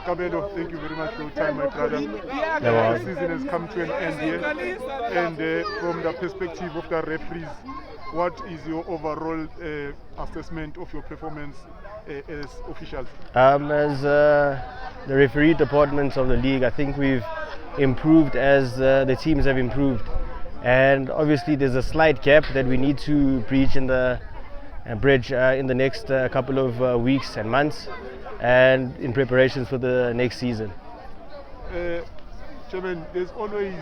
Kabelo, thank you very much for your time, my brother. The season has come to an end here, and from the perspective of the referees, what is your overall assessment of your performance as officials? As the referee department of the league, I think we've improved as the teams have improved, and obviously there's a slight gap that we need to bridge in the next couple of weeks and months, and in preparations for the next season. Chairman, there's always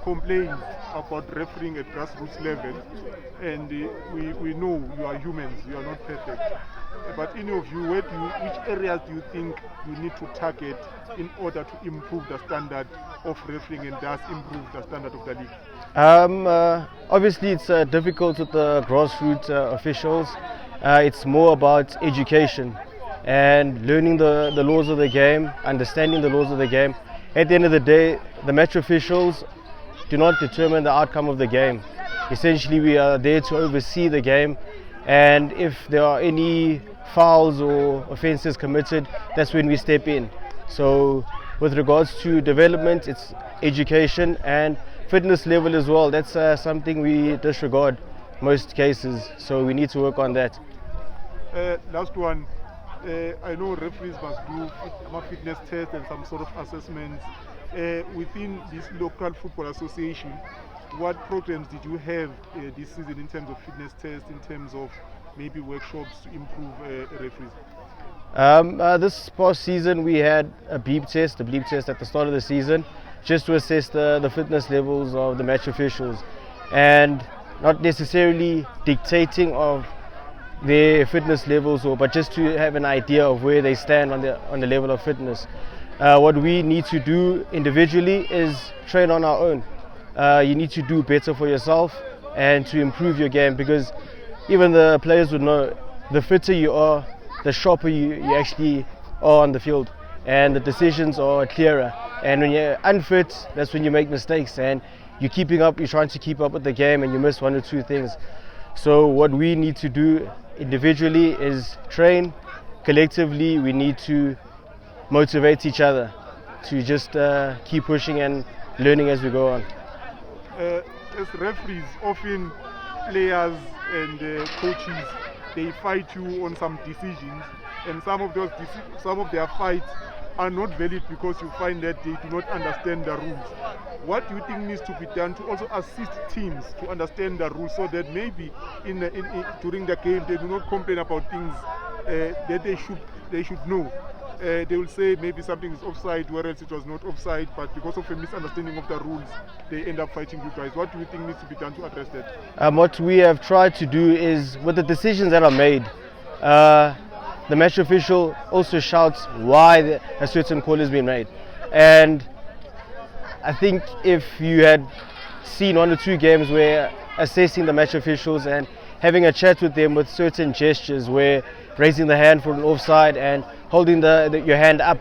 complaints about refereeing at grassroots level, and we know you are humans, you are not perfect. But in your view, which areas do you think you need to target in order to improve the standard of refereeing and thus improve the standard of the league? Obviously it's difficult with the grassroots officials. It's more about education and learning the laws of the game, understanding the laws of the game. At the end of the day, the match officials do not determine the outcome of the game. Essentially, we are there to oversee the game, and if there are any fouls or offences committed, that's when we step in. So with regards to development, it's education and fitness level as well. That's something we disregard most cases, so we need to work on that. Last one, I know referees must do a fitness test and some sort of assessments. Within this local football association, what programs did you have this season in terms of fitness tests, in terms of maybe workshops to improve referees? This past season we had a bleep test at the start of the season, just to assess the fitness levels of the match officials, and not necessarily dictating of their fitness levels, but just to have an idea of where they stand on the level of fitness. What we need to do individually is train on our own. You need to do better for yourself and to improve your game, because even the players would know, the fitter you are, the sharper you actually are on the field, and the decisions are clearer. And when you're unfit, that's when you make mistakes, and you're trying to keep up with the game, and you miss one or two things. So what we need to do individually is train. Collectively, we need to motivate each other to just keep pushing and learning as we go on. As referees, often players and coaches, they fight you on some decisions, and some of their fights are not valid because you find that they do not understand the rules. What do you think needs to be done to also assist teams to understand the rules, so that maybe during the game they do not complain about things that they should know? They will say maybe something is offside, whereas it was not offside, but because of a misunderstanding of the rules, they end up fighting you guys. What do you think needs to be done to address that? What we have tried to do is, with the decisions that are made, the match official also shouts why a certain call has been made. And I think if you had seen one or two games where assessing the match officials and having a chat with them with certain gestures, where raising the hand for an offside and holding your hand up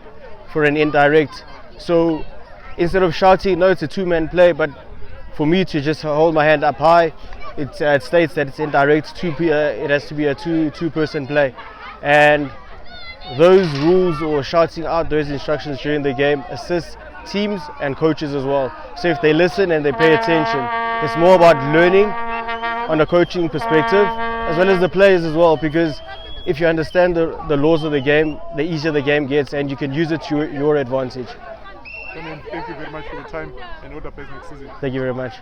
for an indirect. So instead of shouting, no, it's a two-man play, but for me to just hold my hand up high, it states that it's indirect. It has to be a two-person play, and those rules or shouting out those instructions during the game assist teams and coaches as well. So if they listen and they pay attention, it's more about learning on a coaching perspective, as well as the players as well, because if you understand the laws of the game, the easier the game gets, and you can use it to your advantage. Thank you very much for your time, and all the best next season. Thank you very much.